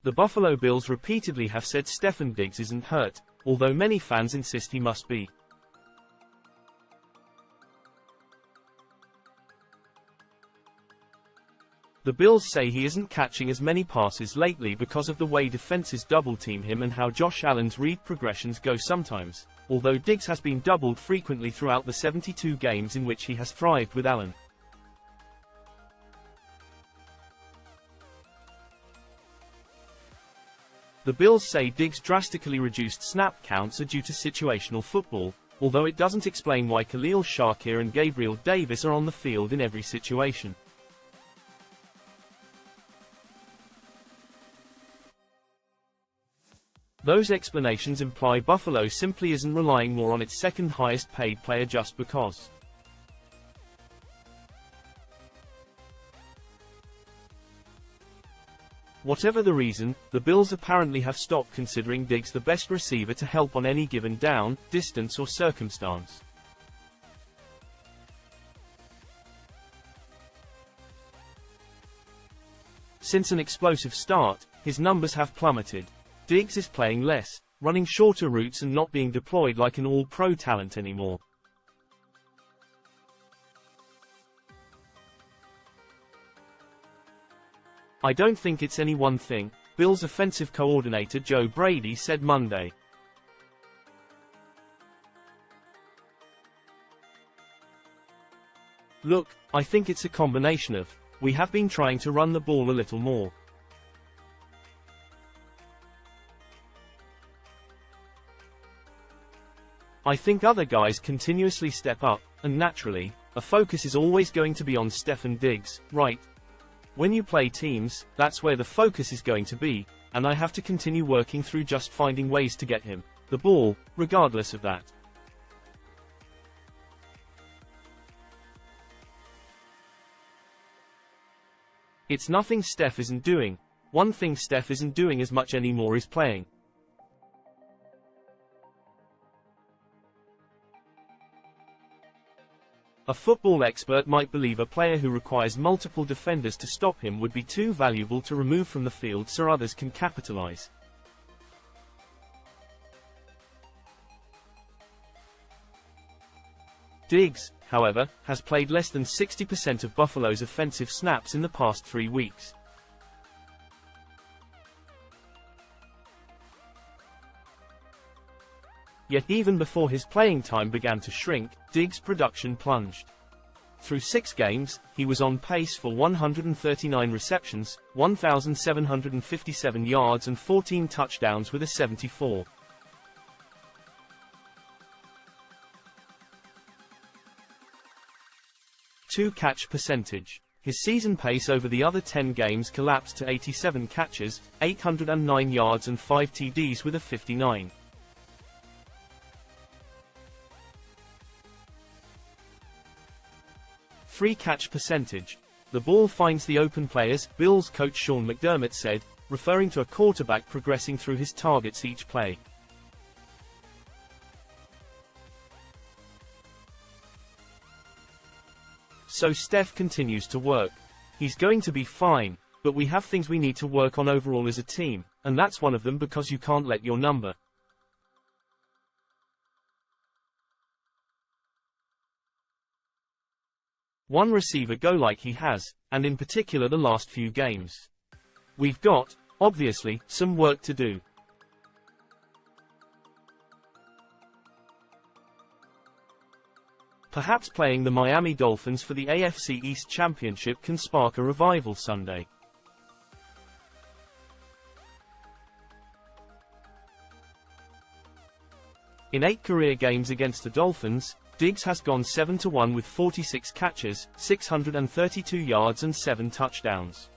The Buffalo Bills repeatedly have said Stefon Diggs isn't hurt, although many fans insist he must be. The Bills say he isn't catching as many passes lately because of the way defenses double-team him and how Josh Allen's read progressions go sometimes, although Diggs has been doubled frequently throughout the 72 games in which he has thrived with Allen. The Bills say Diggs' drastically reduced snap counts are due to situational football, although it doesn't explain why Khalil Shakir and Gabriel Davis are on the field in every situation. Those explanations imply Buffalo simply isn't relying more on its second highest paid player just because. Whatever the reason, the Bills apparently have stopped considering Diggs the best receiver to help on any given down, distance or circumstance. Since an explosive start, his numbers have plummeted. Diggs is playing less, running shorter routes and not being deployed like an all-pro talent anymore. I don't think it's any one thing, Bills offensive coordinator Joe Brady said Monday. Look, I think it's a combination of, we have been trying to run the ball a little more. I think other guys continuously step up, and naturally, a focus is always going to be on Stefon Diggs, right? When you play teams, that's where the focus is going to be, and I have to continue working through just finding ways to get him the ball, regardless of that. It's nothing Steph isn't doing. One thing Steph isn't doing as much anymore is playing. A football expert might believe a player who requires multiple defenders to stop him would be too valuable to remove from the field so others can capitalize. Diggs, however, has played less than 60% of Buffalo's offensive snaps in the past 3 weeks. Yet even before his playing time began to shrink, Diggs' production plunged. Through 6 games, he was on pace for 139 receptions, 1,757 yards and 14 touchdowns with a 74. Catch percentage. His season pace over the other 10 games collapsed to 87 catches, 809 yards and 5 TDs with a 59. Free catch percentage. The ball finds the open players, Bills coach Sean McDermott said, referring to a quarterback progressing through his targets each play. So Steph continues to work. He's going to be fine, but we have things we need to work on overall as a team, and that's one of them because you can't let your number one receiver go like he has, and in particular the last few games. We've got, obviously, some work to do. Perhaps playing the Miami Dolphins for the AFC East Championship can spark a revival Sunday. In 8 career games against the Dolphins, Diggs has gone 7-1 with 46 catches, 632 yards and 7 touchdowns.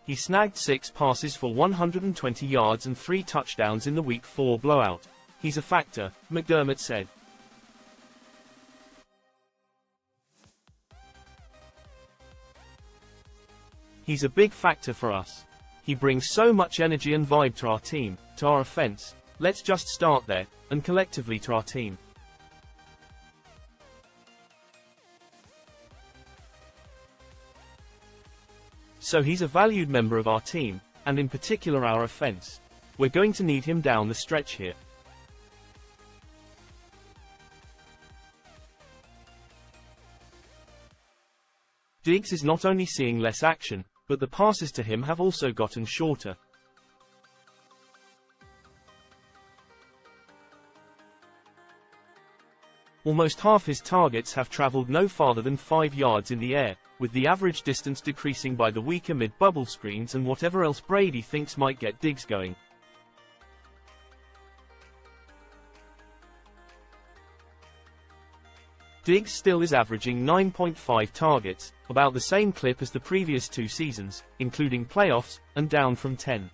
He snagged 6 passes for 120 yards and 3 touchdowns in the Week 4 blowout. He's a factor, McDermott said. He's a big factor for us. He brings so much energy and vibe to our team, to our offense. Let's just start there, and collectively to our team. So he's a valued member of our team, and in particular our offense. We're going to need him down the stretch here. Diggs is not only seeing less action, but the passes to him have also gotten shorter. Almost half his targets have traveled no farther than 5 yards in the air, with the average distance decreasing by the weaker mid-bubble screens and whatever else Brady thinks might get Diggs going. Diggs still is averaging 9.5 targets, about the same clip as the previous 2 seasons, including playoffs, and down from 10.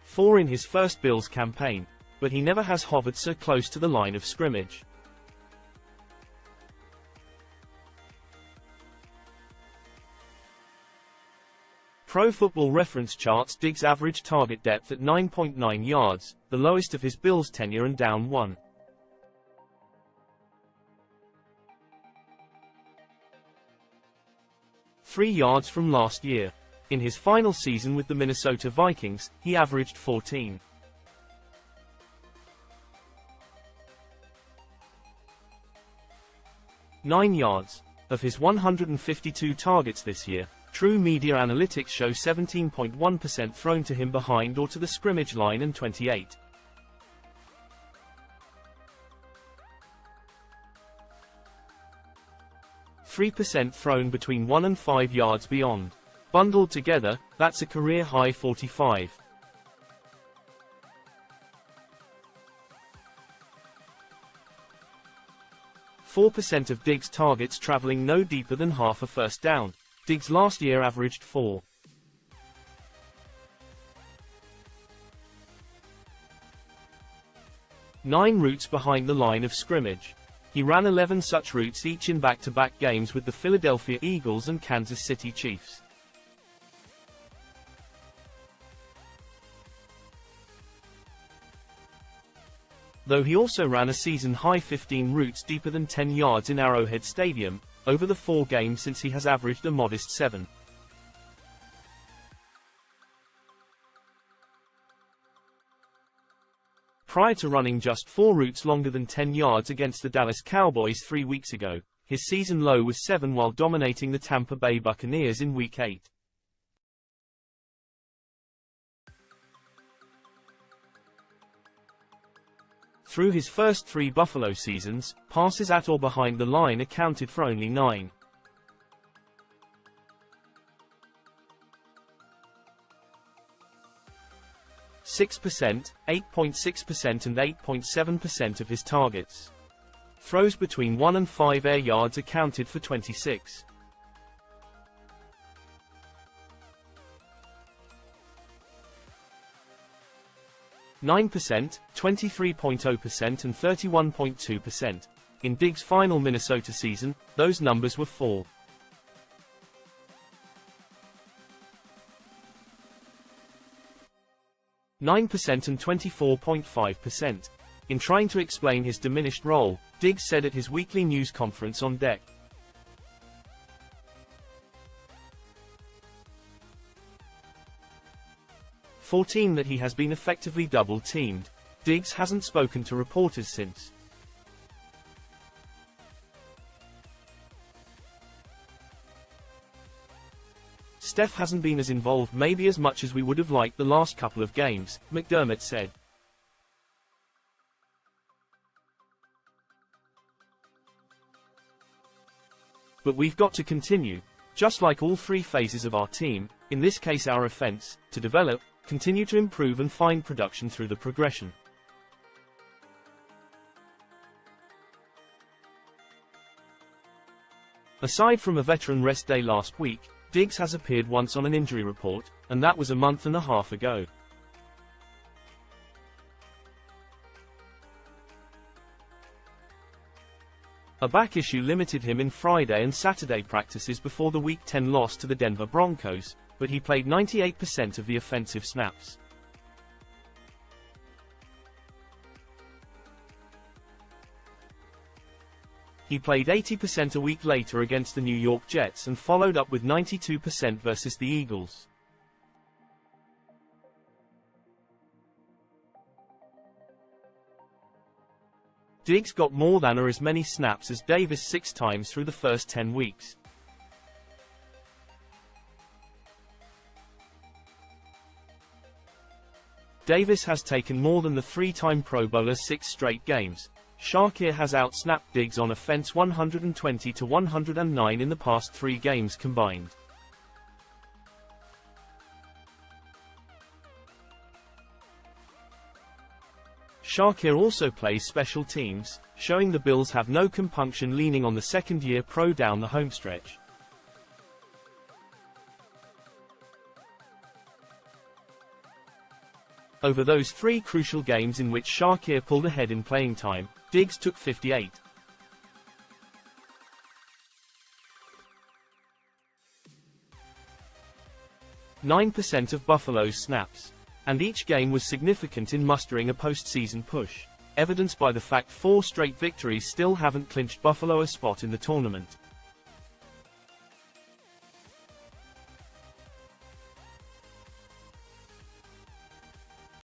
Four in his first Bills campaign, but he never has hovered so close to the line of scrimmage. Pro Football Reference charts Diggs' average target depth at 9.9 yards, the lowest of his Bills tenure and down 1. "3 yards from last year. In his final season with the Minnesota Vikings, he averaged 14. "9 yards. Of his 152 targets this year, True Media Analytics show 17.1% thrown to him behind or to the scrimmage line and 28. %3 thrown between 1 and 5 yards beyond. Bundled together, that's a career-high 45. %4 of Diggs' targets traveling no deeper than half a first down. Diggs last year averaged 4. "9 routes behind the line of scrimmage. He ran 11 such routes each in back-to-back games with the Philadelphia Eagles and Kansas City Chiefs. Though he also ran a season-high 15 routes deeper than 10 yards in Arrowhead Stadium, over the 4 games since he has averaged a modest 7. Prior to running just 4 routes longer than 10 yards against the Dallas Cowboys 3 weeks ago, his season low was 7 while dominating the Tampa Bay Buccaneers in Week 8. Through his first 3 Buffalo seasons, passes at or behind the line accounted for only 9. %6, 8.6% and 8.7% of his targets. Throws between 1 and 5 air yards accounted for 26. %9, 23.0% and 31.2%. In Diggs' final Minnesota season, those numbers were 4. %9 and 24.5%. In trying to explain his diminished role, Diggs said at his weekly news conference on Deck, "14 that he has been effectively double-teamed." Diggs hasn't spoken to reporters since. "Steph hasn't been as involved maybe as much as we would have liked the last couple of games," McDermott said. "But we've got to continue, just like all 3 phases of our team, in this case our offense, to develop, continue to improve and find production through the progression." Aside from a veteran rest day last week, Diggs has appeared once on an injury report, and that was a month and a half ago. A back issue limited him in Friday and Saturday practices before the Week 10 loss to the Denver Broncos, but he played 98% of the offensive snaps. He played 80% a week later against the New York Jets and followed up with 92% versus the Eagles. Diggs got more than or as many snaps as Davis 6 times through the first 10 weeks. Davis has taken more than the 3-time Pro Bowler 6 straight games. Shakir has outsnapped Diggs on offense 120 to 109 in the past 3 games combined. Shakir also plays special teams, showing the Bills have no compunction leaning on the second-year pro down the homestretch. Over those 3 crucial games in which Shakir pulled ahead in playing time, Diggs took 58. .9% of Buffalo's snaps. And each game was significant in mustering a postseason push, evidenced by the fact 4 straight victories still haven't clinched Buffalo a spot in the tournament.